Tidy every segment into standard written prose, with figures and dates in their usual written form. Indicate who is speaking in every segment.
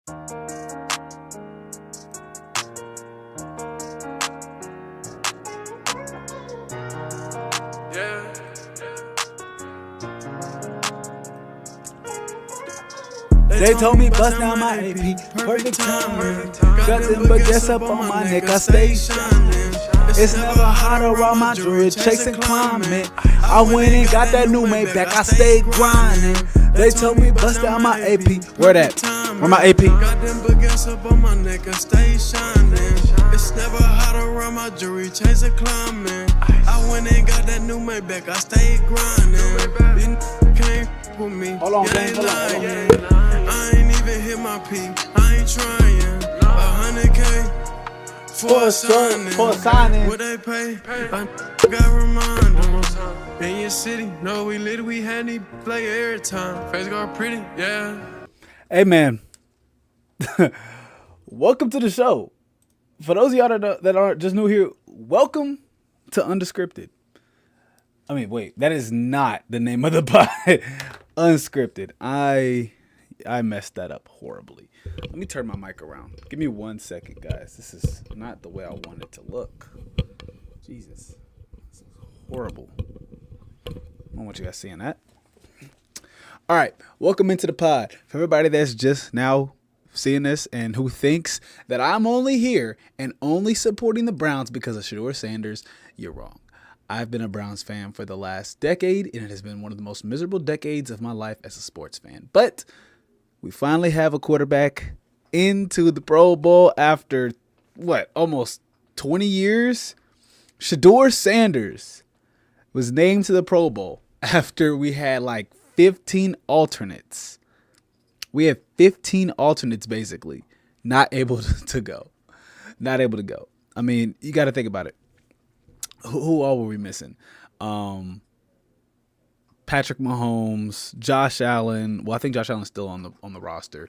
Speaker 1: They told me bust down my AP, perfect timing. Nothing but gas up on my neck, I stay shining. It's never hot around my jewelry, chasing climate. I went and got that new Maybach, I stayed grinding. They told me bust down my AP. Where that? Where my AP?
Speaker 2: Got them baguettes up on my neck, I stay shining. It's never hot around my jewelry, chasing climbing. I went and got that new Maybach, I stayed grinding. You can't with me.
Speaker 1: Hold on, gang, hold on.
Speaker 2: I ain't even hit my peak, I ain't trying. 100K for a signing. What they pay? I got reminders. In your city, no, we lit, we had any play every time. Face got pretty, yeah.
Speaker 1: Hey, man. Welcome to the show. For those of y'all that aren't just new here, welcome to Unscripted. I mean, wait, that is not the name of the pod. Unscripted. I messed that up horribly. Let me turn my mic around. Give me 1 second, guys. This is not the way I want it to look. Jesus. This is horrible. I don't want you guys seeing that. All right. Welcome into the pod. For everybody that's just now seeing this and who thinks that I'm only here and only supporting the Browns because of Shedeur Sanders, you're wrong. I've been a Browns fan for the last decade, and it has been one of the most miserable decades of my life as a sports fan. But we finally have a quarterback into the Pro Bowl after, almost 20 years? Shedeur Sanders was named to the Pro Bowl after we had like 15 alternates. We have 15 alternates, basically, not able to go. Not able to go. I mean, you got to think about it. Who all were we missing? Patrick Mahomes, Josh Allen. Well, I think Josh Allen's still on the roster.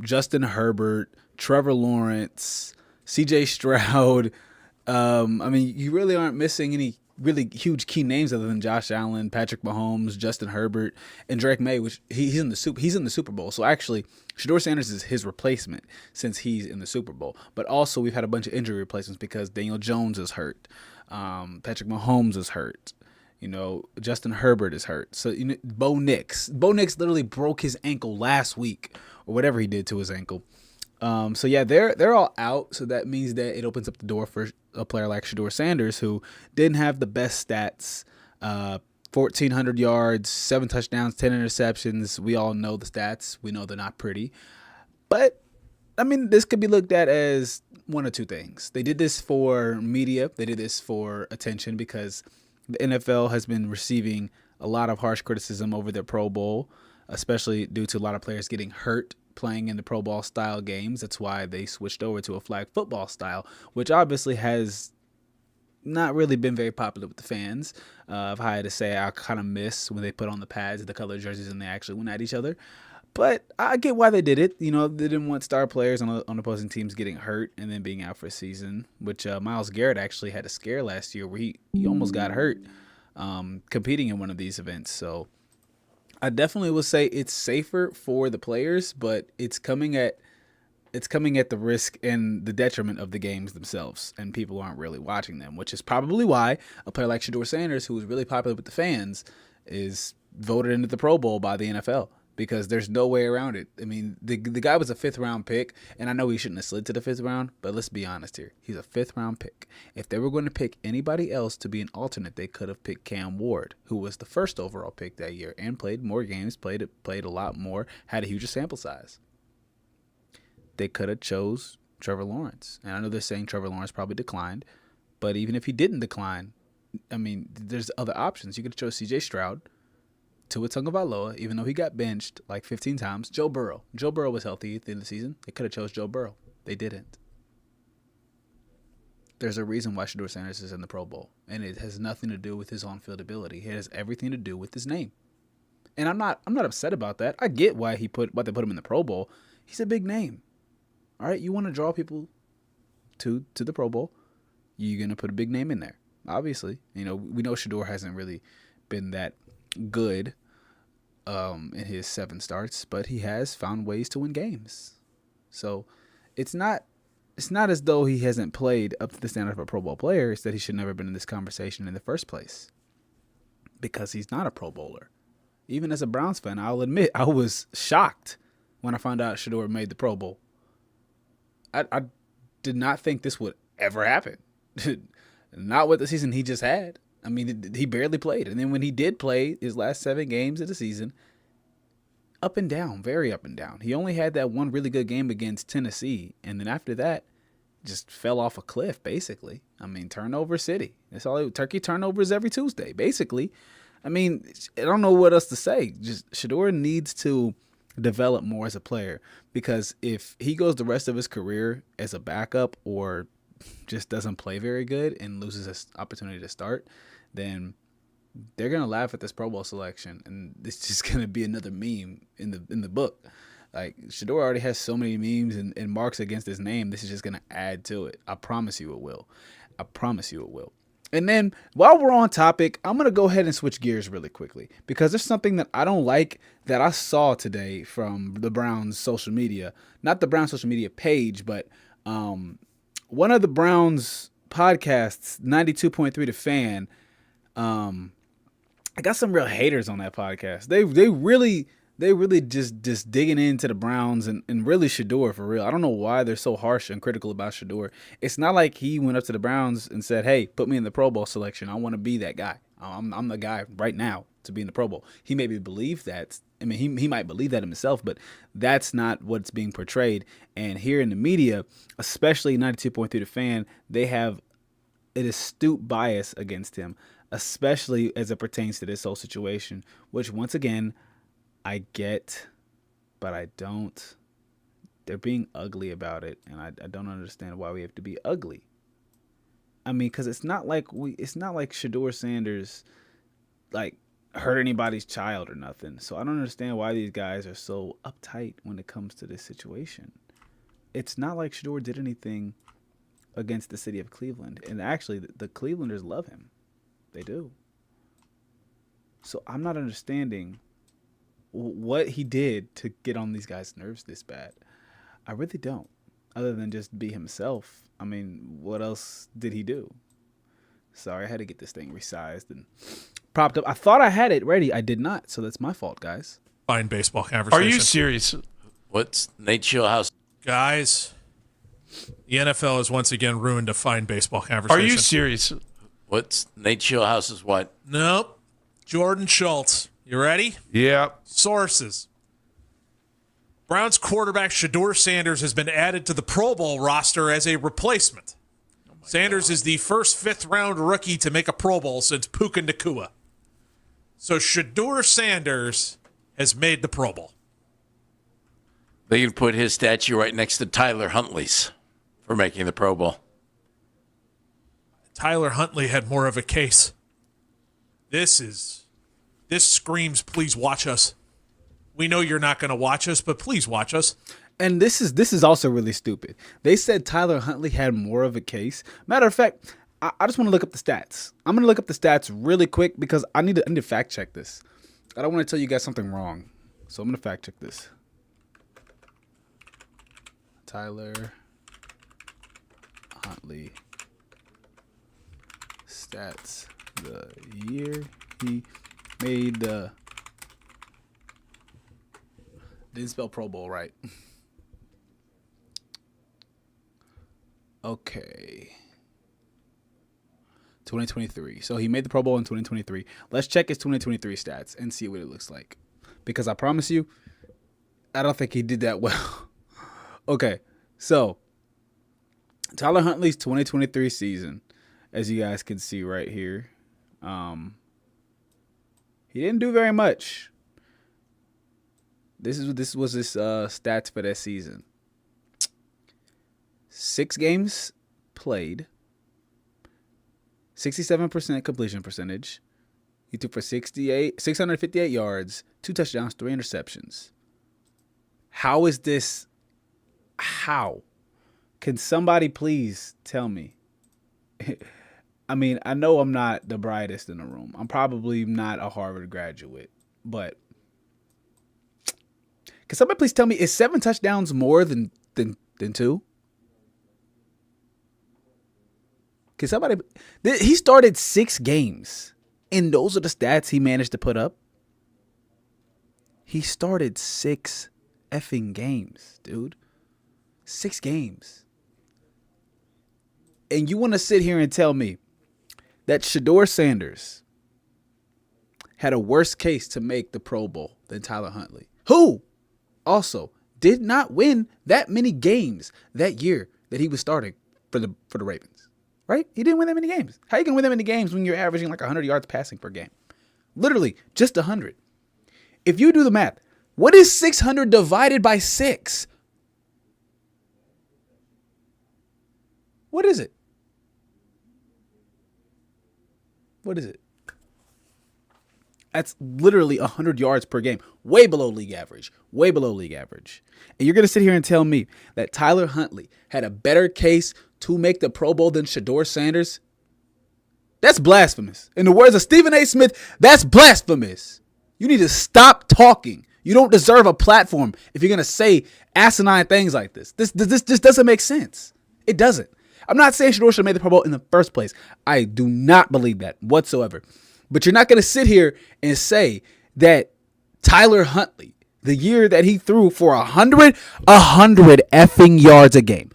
Speaker 1: Justin Herbert, Trevor Lawrence, C.J. Stroud. I mean, you really aren't missing any really huge key names other than Josh Allen, Patrick Mahomes, Justin Herbert, and Drake May, which he's in the Super Bowl. So actually, Shedeur Sanders is his replacement since he's in the Super Bowl. But also, we've had a bunch of injury replacements because Daniel Jones is hurt. Patrick Mahomes is hurt. Justin Herbert is hurt. So, Bo Nix literally broke his ankle last week or whatever he did to his ankle. So yeah, they're all out. So that means that it opens up the door for a player like Shedeur Sanders, who didn't have the best stats. 1,400 yards, 7 touchdowns, 10 interceptions. We all know the stats. We know they're not pretty. But, I mean, this could be looked at as one of two things. They did this for media. They did this for attention because the NFL has been receiving a lot of harsh criticism over their Pro Bowl, especially due to a lot of players getting hurt playing in the Pro Bowl style games. That's why they switched over to a flag football style, which obviously has not really been very popular with the fans. If I had to say, I kind of miss when they put on the pads, the color jerseys, and they actually went at each other. But I get why they did it. They didn't want star players on opposing teams getting hurt and then being out for a season, which Myles Garrett actually had a scare last year where he almost got hurt competing in one of these events. So I definitely would say it's safer for the players, but it's coming at the risk and the detriment of the games themselves, and people aren't really watching them, which is probably why a player like Shedeur Sanders, who is really popular with the fans, is voted into the Pro Bowl by the NFL. Because there's no way around it. I mean, the guy was a 5th-round pick, and I know he shouldn't have slid to the 5th round, but let's be honest here. He's a 5th-round pick. If they were going to pick anybody else to be an alternate, they could have picked Cam Ward, who was the 1st overall pick that year and played more games, played a lot more, had a huger sample size. They could have chose Trevor Lawrence. And I know they're saying Trevor Lawrence probably declined, but even if he didn't decline, I mean, there's other options. You could have chose C.J. Stroud, Tua Tagovailoa, even though he got benched like 15 times. Joe Burrow. Joe Burrow was healthy at the end of the season. They could have chose Joe Burrow. They didn't. There's a reason why Shedeur Sanders is in the Pro Bowl, and it has nothing to do with his on-field ability. It has everything to do with his name. And I'm not upset about that. I get why they put him in the Pro Bowl. He's a big name. All right, you want to draw people to the Pro Bowl, you're going to put a big name in there. Obviously, we know Shedeur hasn't really been that good in his 7 starts, but he has found ways to win games. So it's not as though he hasn't played up to the standard of a Pro Bowl player. It's that he should never have been in this conversation in the first place because he's not a Pro Bowler. Even as a Browns fan, I'll admit I was shocked when I found out Shedeur made the Pro Bowl. I did not think this would ever happen. Not with the season he just had. I mean, he barely played. And then when he did play his last 7 games of the season, up and down, very up and down. He only had that one really good game against Tennessee. And then after that, just fell off a cliff, basically. I mean, turnover city. That's all. Turkey turnovers every Tuesday, basically. I mean, I don't know what else to say. Just Shedeur needs to develop more as a player, because if he goes the rest of his career as a backup or just doesn't play very good and loses his opportunity to start, then they're gonna laugh at this Pro Bowl selection, and it's just gonna be another meme in the book. Like, Shedeur already has so many memes and marks against his name. This is just gonna add to it. I promise you it will. I promise you it will. And then while we're on topic, I'm going to go ahead and switch gears really quickly, because there's something that I don't like that I saw today from the Browns social media. Not the Browns social media page, but one of the Browns podcasts, 92.3 The Fan. I got some real haters on that podcast. They really just digging into the Browns and really Shedeur for real. I don't know why they're so harsh and critical about Shedeur. It's not like he went up to the Browns and said, "Hey, put me in the Pro Bowl selection. I want to be that guy. I'm the guy right now to be in the Pro Bowl." He maybe believed that. I mean, he might believe that himself, but that's not what's being portrayed. And here in the media, especially 92.3 The Fan, they have an astute bias against him, especially as it pertains to this whole situation, which once again, I get, but I don't. They're being ugly about it, and I don't understand why we have to be ugly. I mean, because it's not like Shedeur Sanders like hurt anybody's child or nothing. So I don't understand why these guys are so uptight when it comes to this situation. It's not like Shedeur did anything against the city of Cleveland, and actually, the Clevelanders love him. They do. So I'm not understanding what he did to get on these guys' nerves this bad. I really don't. Other than just be himself. I mean, what else did he do? Sorry, I had to get this thing resized and propped up. I thought I had it ready. I did not, so that's my fault, guys.
Speaker 3: Fine baseball conversation.
Speaker 4: Are you serious?
Speaker 5: What's Nate Shieldhouse?
Speaker 3: Guys, the NFL has once again ruined a fine baseball conversation.
Speaker 4: Are you serious?
Speaker 5: What's Nate Shieldhouse's what?
Speaker 3: Nope. Jordan Schultz. You ready?
Speaker 4: Yeah.
Speaker 3: Sources. Browns quarterback Shedeur Sanders has been added to the Pro Bowl roster as a replacement. Sanders is the first fifth-round rookie to make a Pro Bowl since Puka Nacua. So Shedeur Sanders has made the Pro Bowl.
Speaker 5: They can put his statue right next to Tyler Huntley's for making the Pro Bowl.
Speaker 3: Tyler Huntley had more of a case. This screams, please watch us. We know you're not going to watch us, but please watch us.
Speaker 1: And this is also really stupid. They said Tyler Huntley had more of a case. Matter of fact, I just want to look up the stats. I'm going to look up the stats really quick because I need to fact check this. I don't want to tell you guys something wrong. So I'm going to fact check this. Tyler Huntley stats the year he made the... Didn't spell Pro Bowl right. Okay. 2023. So he made the Pro Bowl in 2023. Let's check his 2023 stats and see what it looks like. Because I promise you, I don't think he did that well. Okay. So, Tyler Huntley's 2023 season, as you guys can see right here, he didn't do very much. This was his stats for that season. 6 games played, 67% completion percentage. He threw for 658 yards, 2 touchdowns, 3 interceptions. How is this? How? Can somebody please tell me? I mean, I know I'm not the brightest in the room. I'm probably not a Harvard graduate, but can somebody please tell me, is 7 touchdowns more than Then 2. Can somebody? He started 6 games, and those are the stats he managed to put up. He started 6 effing games, dude. 6 games. And you want to sit here and tell me that Shedeur Sanders had a worse case to make the Pro Bowl than Tyler Huntley, who also did not win that many games that year that he was starting for the Ravens, right? He didn't win that many games. How you going to win that many games when you're averaging like 100 yards passing per game? Literally, just 100. If you do the math, what is 600 divided by 6? What is it? What is it? That's literally 100 yards per game. Way below league average. Way below league average. And you're going to sit here and tell me that Tyler Huntley had a better case to make the Pro Bowl than Shedeur Sanders? That's blasphemous. In the words of Stephen A. Smith, that's blasphemous. You need to stop talking. You don't deserve a platform if you're going to say asinine things like this. This doesn't make sense. It doesn't. I'm not saying Shedeur should have made the Pro Bowl in the first place. I do not believe that whatsoever. But you're not going to sit here and say that Tyler Huntley, the year that he threw for 100 effing yards a game,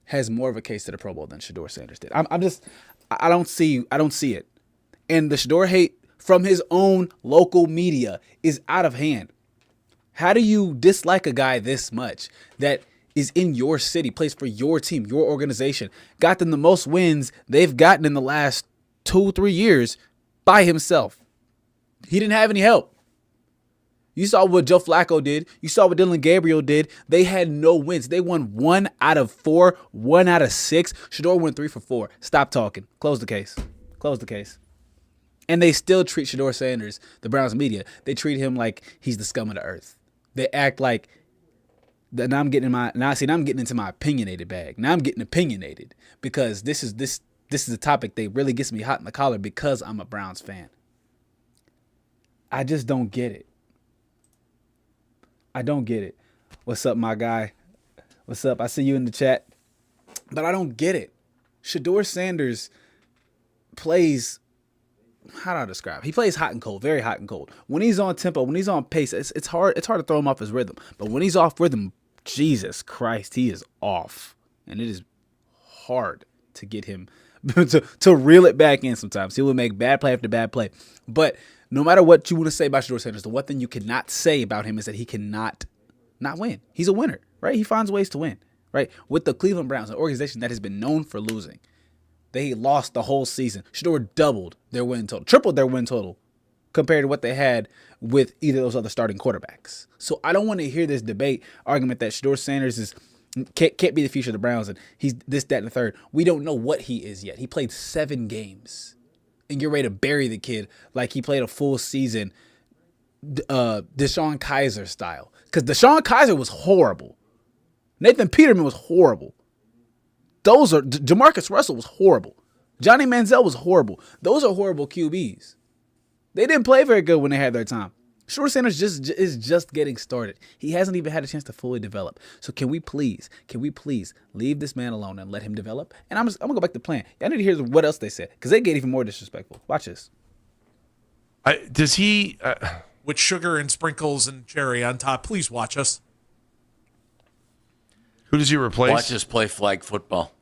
Speaker 1: has more of a case to the Pro Bowl than Shedeur Sanders did. I don't see it. And the Shedeur hate from his own local media is out of hand. How do you dislike a guy this much that is in your city, plays for your team, your organization, got them the most wins they've gotten in the last 2-3 years by himself? He didn't have any help. You saw what Joe Flacco did. You saw what Dylan Gabriel did. They had no wins. They won 1 out of 4, 1 out of 6. Shedeur went 3 for 4. Stop talking. Close the case. Close the case. And they still treat Shedeur Sanders, the Browns media, they treat him like he's the scum of the earth. They act like, now I'm getting into my opinionated bag. Now I'm getting opinionated because this is a topic that really gets me hot in the collar because I'm a Browns fan. I just don't get it. I don't get it. What's up, my guy? What's up? I see you in the chat. But I don't get it. Shedeur Sanders plays, how do I describe it? He plays hot and cold, very hot and cold. When he's on tempo, when he's on pace, it's hard to throw him off his rhythm. But when he's off rhythm, Jesus Christ, he is off. And it is hard to get him to reel it back in sometimes. He will make bad play after bad play. But no matter what you want to say about Shedeur Sanders, the one thing you cannot say about him is that he cannot not win. He's a winner, right? He finds ways to win, right? With the Cleveland Browns, an organization that has been known for losing, they lost the whole season. Shedeur doubled their win total, tripled their win total compared to what they had with either of those other starting quarterbacks. So I don't want to hear this argument that Shedeur Sanders can't be the future of the Browns and he's this, that, and the third. We don't know what he is yet. He played 7 games. And you're ready to bury the kid like he played a full season, Deshaun Kaiser style. Because Deshaun Kaiser was horrible. Nathan Peterman was horrible. Jamarcus Russell was horrible. Johnny Manziel was horrible. Those are horrible QBs. They didn't play very good when they had their time. Shedeur Sanders is just getting started. He hasn't even had a chance to fully develop. So can we please leave this man alone and let him develop? And I'm gonna go back to plan. I need to hear what else they said because they get even more disrespectful. Watch this.
Speaker 4: Does he
Speaker 3: with sugar and sprinkles and cherry on top? Please watch us.
Speaker 4: Who does he replace?
Speaker 5: Watch us play flag football.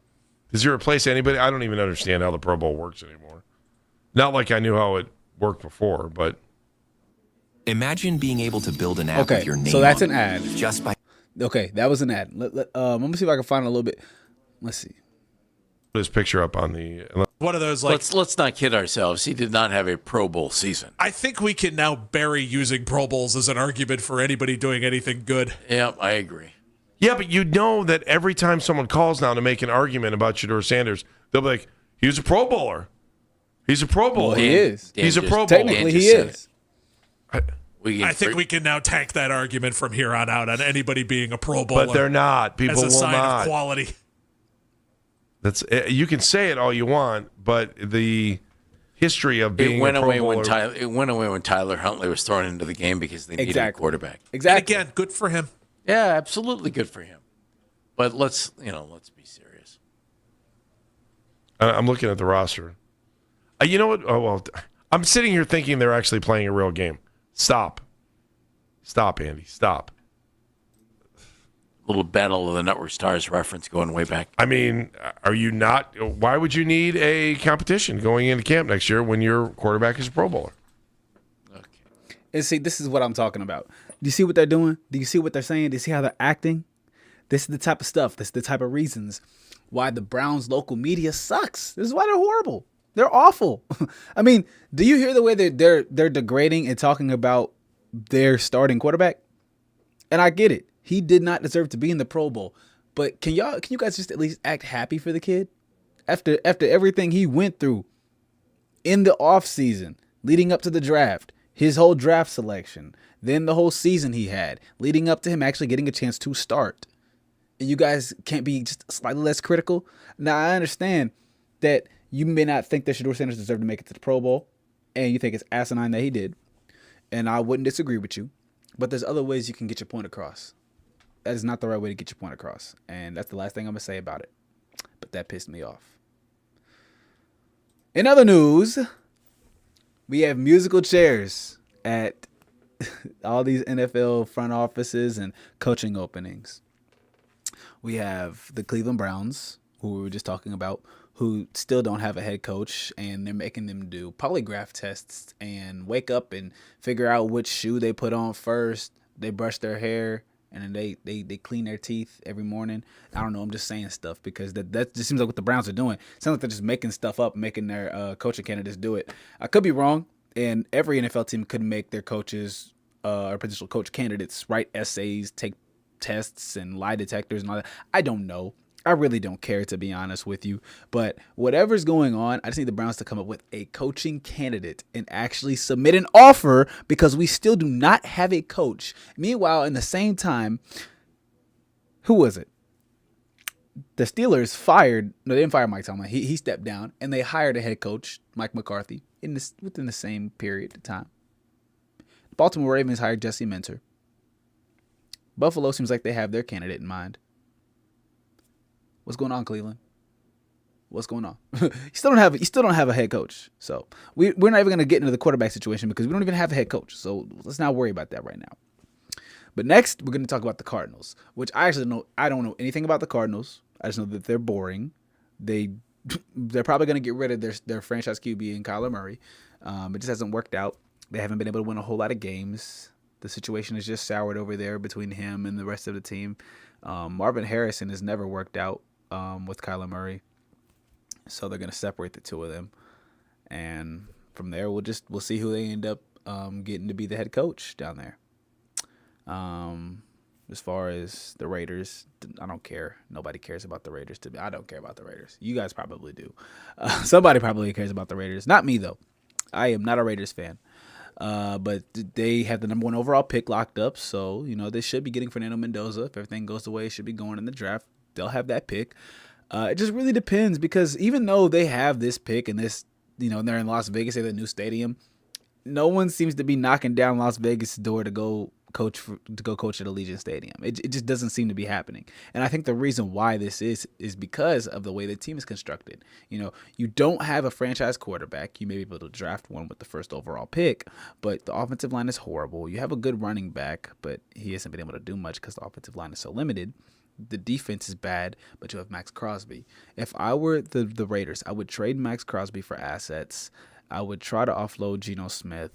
Speaker 4: Does he replace anybody? I don't even understand how the Pro Bowl works anymore. Not like I knew how it worked before, but.
Speaker 6: Imagine being able to build an app with your name.
Speaker 1: So that's
Speaker 6: on
Speaker 1: an ad.
Speaker 6: Just by
Speaker 1: Okay, that was an ad. Let me see if I can find a little bit. Let's see.
Speaker 4: Put his picture up on the.
Speaker 3: One of those like.
Speaker 5: Let's not kid ourselves. He did not have a Pro Bowl season.
Speaker 3: I think we can now bury using Pro Bowls as an argument for anybody doing anything good.
Speaker 5: Yeah, I agree.
Speaker 4: Yeah, but you know that every time someone calls now to make an argument about Shedeur Sanders, they'll be like, "He was a Pro Bowler. He's a Pro Bowler.
Speaker 1: Well, he is.
Speaker 4: He's a Pro Bowler.
Speaker 1: Technically, he is.
Speaker 3: I think we can now tank that argument from here on out on anybody being a Pro Bowler.
Speaker 4: But they're not. People
Speaker 3: as a
Speaker 4: will
Speaker 3: sign
Speaker 4: not.
Speaker 3: of quality.
Speaker 4: That's you can say it all you want, but the history of being
Speaker 5: It went
Speaker 4: a Pro
Speaker 5: away
Speaker 4: Bowler,
Speaker 5: when Tyler Huntley was thrown into the game because they needed a quarterback.
Speaker 1: Exactly.
Speaker 3: And again, good for him.
Speaker 5: Yeah, absolutely good for him. But let's be serious.
Speaker 4: I'm looking at the roster. You know what? Oh, well, I'm sitting here thinking they're actually playing a real game. Stop, Andy. Stop.
Speaker 5: Little Battle of the Network Stars reference going way back.
Speaker 4: I mean, are you not? Why would you need a competition going into camp next year when your quarterback is a Pro Bowler?
Speaker 5: Okay.
Speaker 1: And see, this is what I'm talking about. Do you see what they're doing? Do you see what they're saying? Do you see how they're acting? This is the type of stuff. This is the type of reasons why the Browns' local media sucks. This is why they're horrible. They're awful. I mean, do you hear the way that they're degrading and talking about their starting quarterback? And I get it. He did not deserve to be in the Pro Bowl. But can you guys just at least act happy for the kid? After everything he went through in the offseason, leading up to the draft, his whole draft selection, then the whole season he had, leading up to him actually getting a chance to start. And you guys can't be just slightly less critical? Now, I understand that you may not think that Shedeur Sanders deserved to make it to the Pro Bowl, and you think it's asinine that he did, and I wouldn't disagree with you, but there's other ways you can get your point across. That is not the right way to get your point across, and that's the last thing I'm going to say about it. But that pissed me off. In other news, we have musical chairs at all these NFL front offices and coaching openings. We have the Cleveland Browns, who we were just talking about, who still don't have a head coach, and they're making them do polygraph tests and wake up and figure out which shoe they put on first. They brush their hair, and then they clean their teeth every morning. I don't know. I'm just saying stuff because that just seems like what the Browns are doing. It sounds like they're just making stuff up, making their coaching candidates do it. I could be wrong, and every NFL team could make their coaches or potential coach candidates write essays, take tests, and lie detectors and all that. I don't know. I really don't care, to be honest with you. But whatever's going on, I just need the Browns to come up with a coaching candidate and actually submit an offer because we still do not have a coach. Meanwhile, in the same time, who was it? The Steelers they didn't fire Mike Tomlin. He stepped down, and they hired a head coach, Mike McCarthy, within the same period of time. The Baltimore Ravens hired Jesse Minter. Buffalo seems like they have their candidate in mind. What's going on, Cleveland? What's going on? You still don't have a head coach. So we're not even going to get into the quarterback situation because we don't even have a head coach. So let's not worry about that right now. But next, we're going to talk about the Cardinals, which I don't know anything about the Cardinals. I just know that they're boring. They're probably going to get rid of their franchise QB in Kyler Murray. It just hasn't worked out. They haven't been able to win a whole lot of games. The situation is just soured over there between him and the rest of the team. Marvin Harrison has never worked out with Kyler Murray. So they're going to separate the two of them. And from there, we'll see who they end up getting to be the head coach down there. As far as the Raiders, I don't care. Nobody cares about the Raiders. I don't care about the Raiders. You guys probably do. Somebody probably cares about the Raiders. Not me, though. I am not a Raiders fan. But they have the number 1 overall pick locked up. So, they should be getting Fernando Mendoza. If everything goes the way it should be going in the draft, they'll have that pick. It just really depends because even though they have this pick and this, they're in Las Vegas, they have a new stadium, no one seems to be knocking down Las Vegas' door to go coach at Allegiant Stadium. It just doesn't seem to be happening. And I think the reason why this is because of the way the team is constructed. You don't have a franchise quarterback. You may be able to draft one with the first overall pick, but the offensive line is horrible. You have a good running back, but he hasn't been able to do much because the offensive line is so limited. The defense is bad, but you have Max Crosby. If I were the Raiders, I would trade Max Crosby for assets. I would try to offload Geno Smith.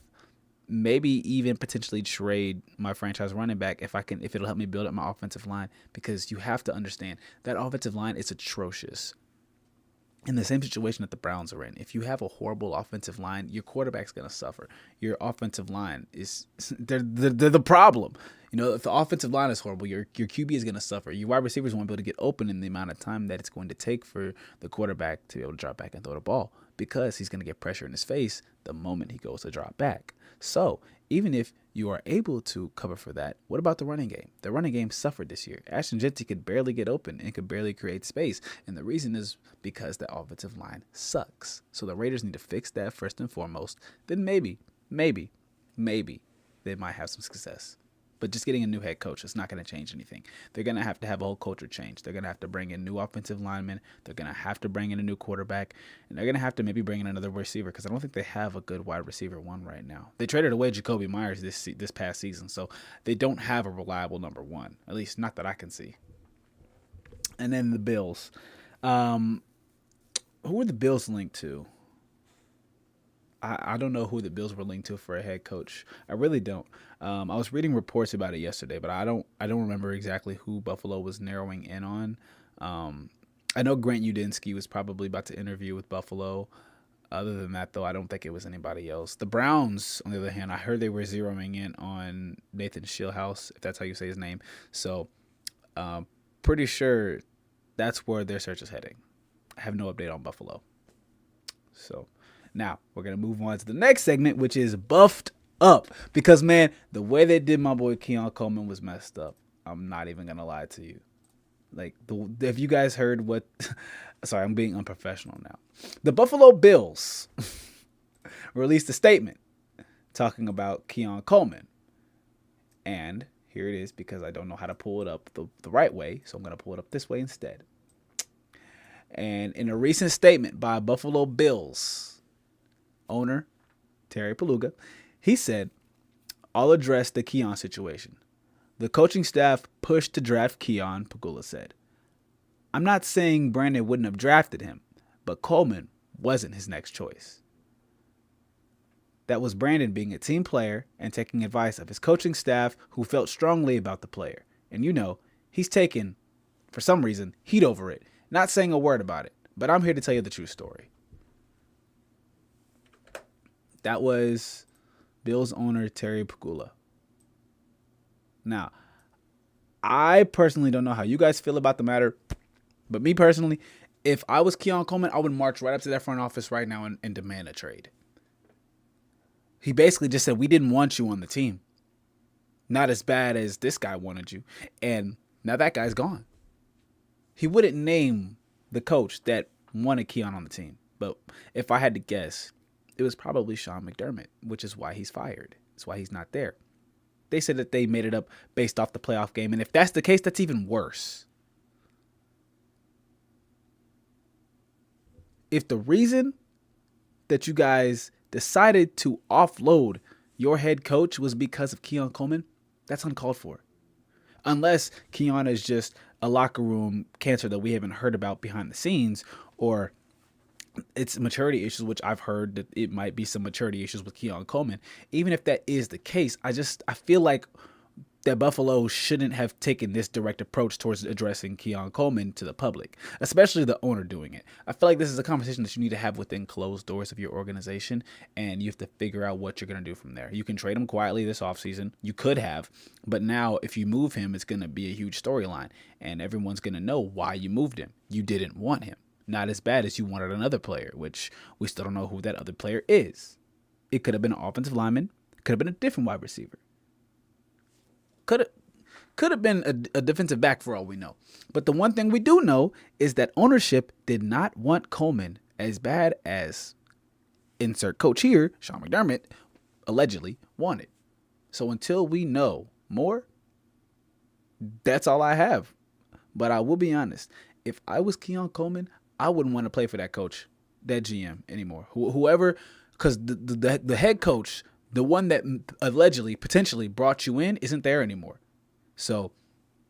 Speaker 1: Maybe even potentially trade my franchise running back if it'll help me build up my offensive line, because you have to understand that offensive line is atrocious. In the same situation that the Browns are in, if you have a horrible offensive line, your quarterback's going to suffer. Your offensive line they're the problem. If the offensive line is horrible, your QB is going to suffer. Your wide receivers won't be able to get open in the amount of time that it's going to take for the quarterback to be able to drop back and throw the ball, because he's going to get pressure in his face the moment he goes to drop back. So even if you are able to cover for that, what about the running game? The running game suffered this year. Ashton Jeanty could barely get open and could barely create space. And the reason is because the offensive line sucks. So the Raiders need to fix that first and foremost. Then maybe they might have some success. But just getting a new head coach is not going to change anything. They're going to have a whole culture change. They're going to have to bring in new offensive linemen. They're going to have to bring in a new quarterback. And they're going to have to maybe bring in another receiver because I don't think they have a good wide receiver one right now. They traded away Jacoby Myers this past season, so they don't have a reliable number one, at least not that I can see. And then the Bills. Who are the Bills linked to? I don't know who the Bills were linked to for a head coach. I really don't. I was reading reports about it yesterday, but I don't remember exactly who Buffalo was narrowing in on. I know Grant Udinski was probably about to interview with Buffalo. Other than that, though, I don't think it was anybody else. The Browns, on the other hand, I heard they were zeroing in on Nathan Schillhouse, if that's how you say his name. So, pretty sure that's where their search is heading. I have no update on Buffalo. So, now we're going to move on to the next segment, which is Buffed Up. Because, man, the way they did my boy Keon Coleman was messed up. I'm not even going to lie to you. Like, have you guys heard what... Sorry, I'm being unprofessional now. The Buffalo Bills released a statement talking about Keon Coleman. And here it is, because I don't know how to pull it up the right way, so I'm going to pull it up this way instead. And in a recent statement by Buffalo Bills owner Terry Paluga, he said, "I'll address the Keon situation. The coaching staff pushed to draft Keon," Pagula said. "I'm not saying Brandon wouldn't have drafted him, but Coleman wasn't his next choice. That was Brandon being a team player and taking advice of his coaching staff who felt strongly about the player. And you know, he's taken, for some reason, heat over it, not saying a word about it. But I'm here to tell you the true story." That was Bills owner Terry Pagula. Now, I personally don't know how you guys feel about the matter, but me personally, if I was Keon Coleman, I would march right up to that front office right now and demand a trade. He basically just said, "We didn't want you on the team. Not as bad as this guy wanted you." And now that guy's gone. He wouldn't name the coach that wanted Keon on the team. But if I had to guess, it was probably Sean McDermott, which is why he's fired. It's why he's not there. They said that they made it up based off the playoff game. And if that's the case, that's even worse. If the reason that you guys decided to offload your head coach was because of Keon Coleman, that's uncalled for. Unless Keon is just a locker room cancer that we haven't heard about behind the scenes, or it's maturity issues, which I've heard that it might be some maturity issues with Keon Coleman. Even if that is the case, I feel like that Buffalo shouldn't have taken this direct approach towards addressing Keon Coleman to the public, especially the owner doing it. I feel like this is a conversation that you need to have within closed doors of your organization, and you have to figure out what you're going to do from there. You can trade him quietly this offseason. You could have, but now if you move him, it's going to be a huge storyline, and everyone's going to know why you moved him. You didn't want him. Not as bad as you wanted another player, which we still don't know who that other player is. It could have been an offensive lineman. Could have been a different wide receiver. Could have been a defensive back for all we know. But the one thing we do know is that ownership did not want Coleman as bad as insert coach here, Sean McDermott, allegedly wanted. So until we know more, that's all I have. But I will be honest. If I was Keon Coleman, I wouldn't want to play for that coach, that GM anymore. Whoever, because the head coach, the one that allegedly, potentially brought you in, isn't there anymore. So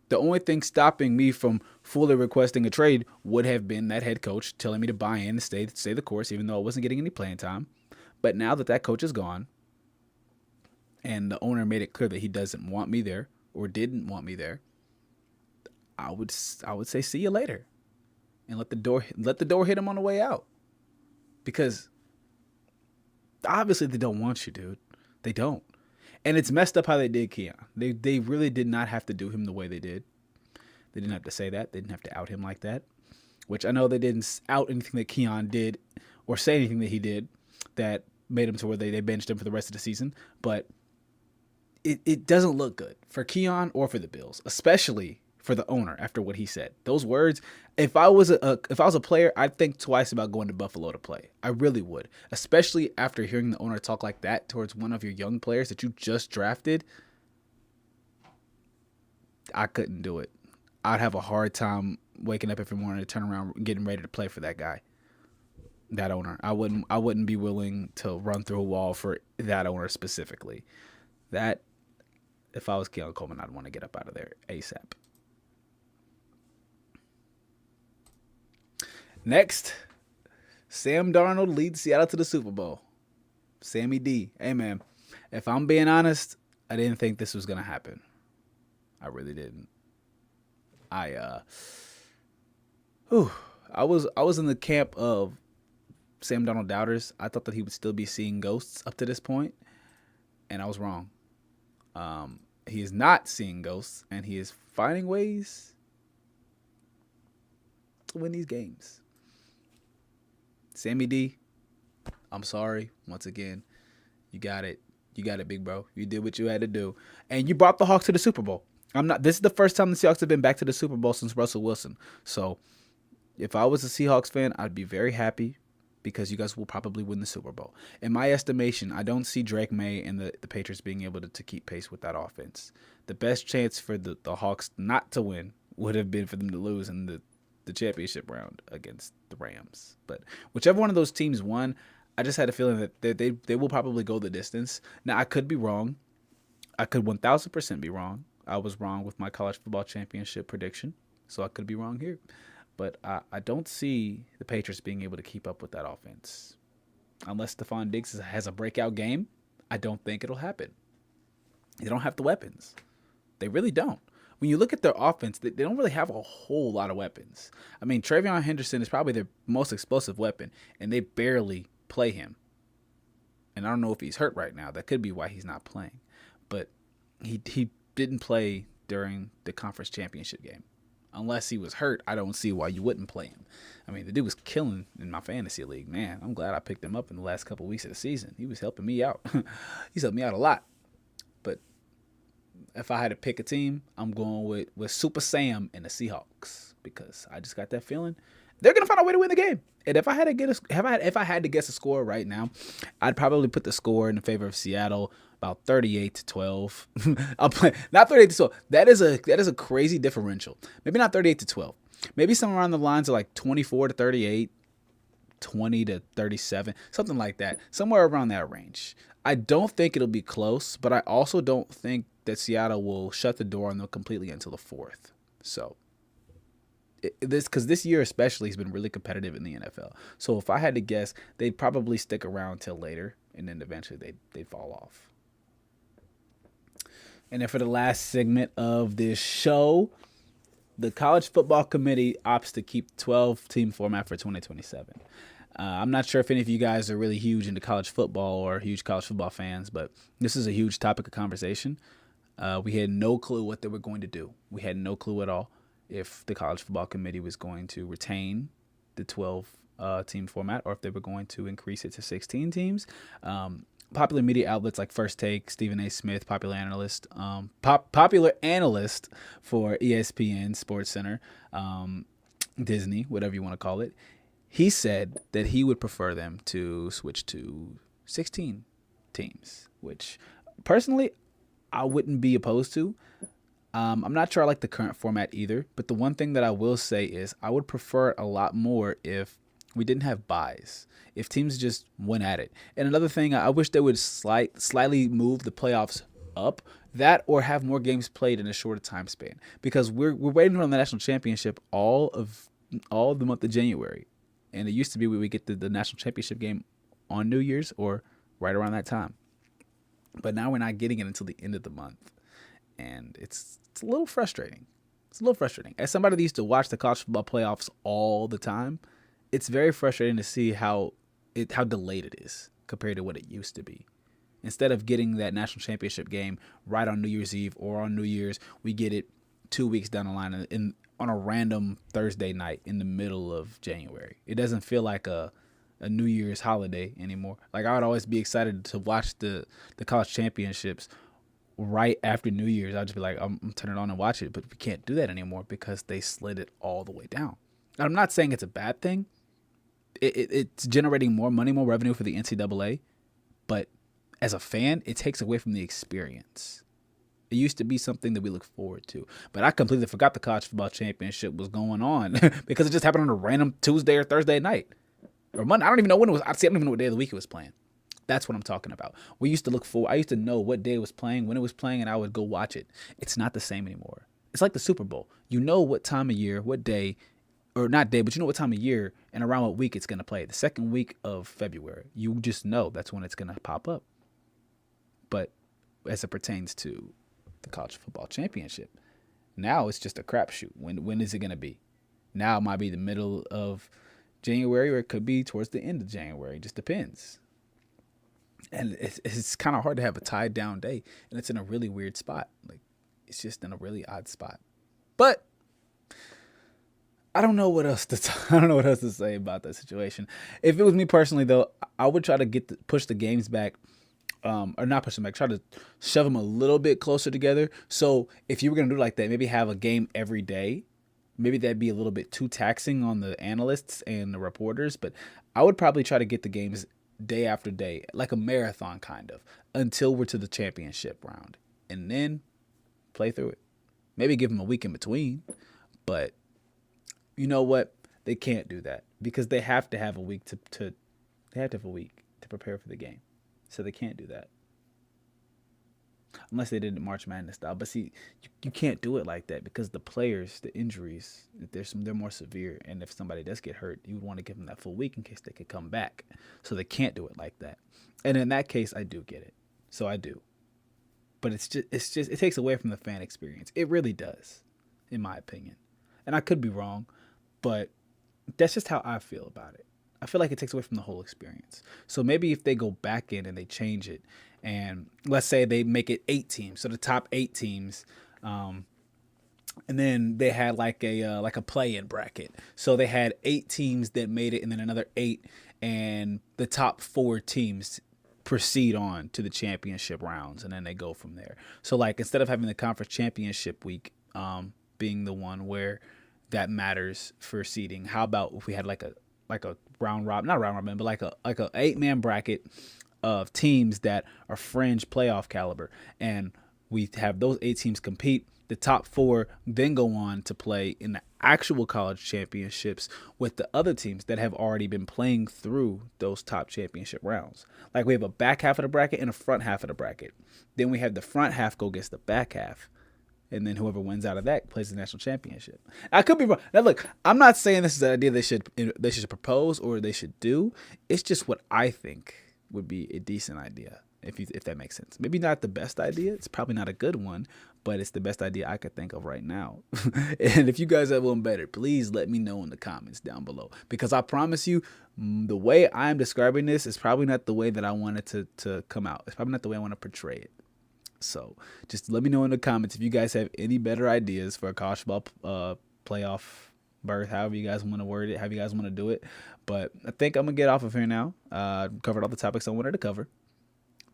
Speaker 1: the only thing stopping me from fully requesting a trade would have been that head coach telling me to buy in and stay the course, even though I wasn't getting any playing time. But now that coach is gone, and the owner made it clear that he doesn't want me there or didn't want me there, I would say see you later, and let the door hit him on the way out, because obviously they don't want you, dude. They don't, and it's messed up how they did Keon. They really did not have to do him the way they did. They didn't have to say that. They didn't have to out him like that, which I know they didn't out anything that Keon did or say anything that he did that made him to where they benched him for the rest of the season, but it doesn't look good for Keon or for the Bills, especially for the owner after what he said. Those words, if I was a player, I'd think twice about going to Buffalo to play. I really would, especially after hearing the owner talk like that towards one of your young players that you just drafted. I couldn't do it. I'd have a hard time waking up every morning to turn around and getting ready to play for that guy, that owner. I wouldn't be willing to run through a wall for that owner specifically. That, if I was Keon Coleman, I'd want to get up out of there ASAP. Next, Sam Darnold leads Seattle to the Super Bowl. Sammy D. Hey, man, if I'm being honest, I didn't think this was going to happen. I really didn't. I was in the camp of Sam Darnold doubters. I thought that he would still be seeing ghosts up to this point, and I was wrong. He is not seeing ghosts, and he is finding ways to win these games. Sammy D, I'm sorry. Once again, you got it. You got it, big bro. You did what you had to do. And you brought the Hawks to the Super Bowl. This is the first time the Seahawks have been back to the Super Bowl since Russell Wilson. So if I was a Seahawks fan, I'd be very happy because you guys will probably win the Super Bowl. In my estimation, I don't see Drake May and the Patriots being able to keep pace with that offense. The best chance for the Hawks not to win would have been for them to lose in the championship round against the Rams. But whichever one of those teams won, I just had a feeling that they will probably go the distance. Now, I could be wrong. I could 1,000% be wrong. I was wrong with my college football championship prediction, so I could be wrong here. But I don't see the Patriots being able to keep up with that offense. Unless Stephon Diggs has a breakout game, I don't think it'll happen. They don't have the weapons. They really don't. When you look at their offense, they don't really have a whole lot of weapons. I mean, Travion Henderson is probably their most explosive weapon, and they barely play him. And I don't know if he's hurt right now. That could be why he's not playing. But he didn't play during the conference championship game. Unless he was hurt, I don't see why you wouldn't play him. I mean, the dude was killing in my fantasy league. Man, I'm glad I picked him up in the last couple of weeks of the season. He was helping me out. He's helped me out a lot. But if I had to pick a team, I'm going with Super Sam and the Seahawks because I just got that feeling they're gonna find a way to win the game. And if I had to guess a score right now, I'd probably put the score in favor of Seattle about 38-12. I'm playing not 38-12. That is a crazy differential. Maybe not 38-12. Maybe somewhere around the lines of like 24-38, 20-37, something like that. Somewhere around that range. I don't think it'll be close, but I also don't think that Seattle will shut the door on them completely until the fourth. So this year especially has been really competitive in the NFL. So if I had to guess, they'd probably stick around till later, and then eventually they'd fall off. And then for the last segment of this show, the College Football Committee opts to keep 12-team format for 2027. I'm not sure if any of you guys are really huge into college football or huge college football fans, but this is a huge topic of conversation. We had no clue what they were going to do. We had no clue at all if the College Football Committee was going to retain the 12-team format or if they were going to increase it to 16 teams. Popular media outlets like First Take, Stephen A. Smith, popular analyst for ESPN, SportsCenter, Disney, whatever you want to call it, he said that he would prefer them to switch to 16 teams, which personally I wouldn't be opposed to. I'm not sure I like the current format either, but the one thing that I will say is I would prefer it a lot more if we didn't have buys, if teams just went at it. And another thing, I wish they would slightly move the playoffs up, that or have more games played in a shorter time span, because we're waiting on the national championship all of the month of January. And it used to be we would get the national championship game on New Year's or right around that time. But now we're not getting it until the end of the month. And it's a little frustrating. It's a little frustrating. As somebody that used to watch the college football playoffs all the time, it's very frustrating to see how delayed it is compared to what it used to be. Instead of getting that national championship game right on New Year's Eve or on New Year's, we get it 2 weeks down the line on a random Thursday night in the middle of January. It doesn't feel like a New Year's holiday anymore. Like, I would always be excited to watch the college championships right after New Year's. I'd just be like, I'm turning it on and watch it. But we can't do that anymore because they slid it all the way down. And I'm not saying it's a bad thing. It's generating more money, more revenue for the NCAA. But as a fan, it takes away from the experience. It used to be something that we look forward to. But I completely forgot the college football championship was going on because it just happened on a random Tuesday or Thursday night or Monday. I don't even know when it was. I don't even know what day of the week it was playing. That's what I'm talking about. We used to look for. I used to know what day it was playing, when it was playing, and I would go watch it. It's not the same anymore. It's like the Super Bowl. You know what time of year, what day, or not day, but you know what time of year and around what week it's going to play. The second week of February. You just know that's when it's going to pop up. But as it pertains to the college football championship, now it's just a crapshoot. When is it going to be? Now it might be the middle of January, or it could be towards the end of January. It just depends. And it's kind of hard to have a tied down day, and it's in a really weird spot. Like, it's just in a really odd spot. But I don't know what else to say about that situation. If it was me personally, though, I would try to push the games back, or not push them back. Try to shove them a little bit closer together. So if you were gonna do it like that, maybe have a game every day. Maybe that'd be a little bit too taxing on the analysts and the reporters. But I would probably try to get the games day after day, like a marathon kind of, until we're to the championship round, and then play through it. Maybe give them a week in between, but you know what? They can't do that because they have to have a week to prepare for the game, so they can't do that unless they did it March Madness style. But see, you can't do it like that because the players, the injuries, they're more severe. And if somebody does get hurt, you would want to give them that full week in case they could come back. So they can't do it like that. And in that case, I do get it. So I do. But it's just it takes away from the fan experience. It really does, in my opinion. And I could be wrong, but that's just how I feel about it. I feel like it takes away from the whole experience. So maybe if they go back in and they change it, and let's say they make it 8 teams, so the top 8 teams, and then they had like a play-in bracket. So they had 8 teams that made it, and then another 8, and the top 4 teams proceed on to the championship rounds, and then they go from there. So like instead of having the conference championship week being the one where that matters for seeding, how about if we had like a round robin, not round robin, but like a 8-man bracket of teams that are fringe playoff caliber, and we have those 8 teams compete. The top 4 then go on to play in the actual college championships with the other teams that have already been playing through those top championship rounds. Like we have a back half of the bracket and a front half of the bracket. Then we have the front half go against the back half. And then whoever wins out of that plays the national championship. I could be wrong. Now, look, I'm not saying this is the idea they should propose or they should do. It's just what I think would be a decent idea, if that makes sense. Maybe not the best idea. It's probably not a good one, but it's the best idea I could think of right now. And if you guys have one better, please let me know in the comments down below. Because I promise you, the way I'm describing this is probably not the way that I want it to come out. It's probably not the way I want to portray it. So just let me know in the comments if you guys have any better ideas for a college football playoff berth, however you guys want to word it, however you guys want to do it. But I think I'm going to get off of here now. Covered all the topics I wanted to cover.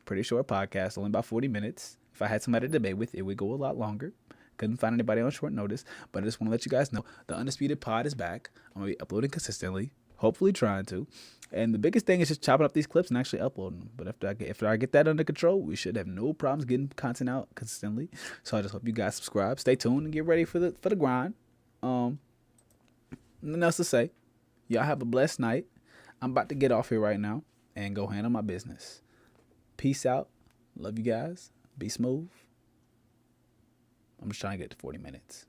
Speaker 1: Pretty short podcast, only about 40 minutes. If I had somebody to debate with, it would go a lot longer. Couldn't find anybody on short notice, but I just want to let you guys know the Undisputed Pod is back. I'm going to be uploading consistently, hopefully trying to. And the biggest thing is just chopping up these clips and actually uploading them. But after I get that under control, we should have no problems getting content out consistently. So I just hope you guys subscribe, stay tuned, and get ready for the grind. Nothing else to say. Y'all have a blessed night. I'm about to get off here right now and go handle my business. Peace out. Love you guys. Be smooth. I'm just trying to get to 40 minutes.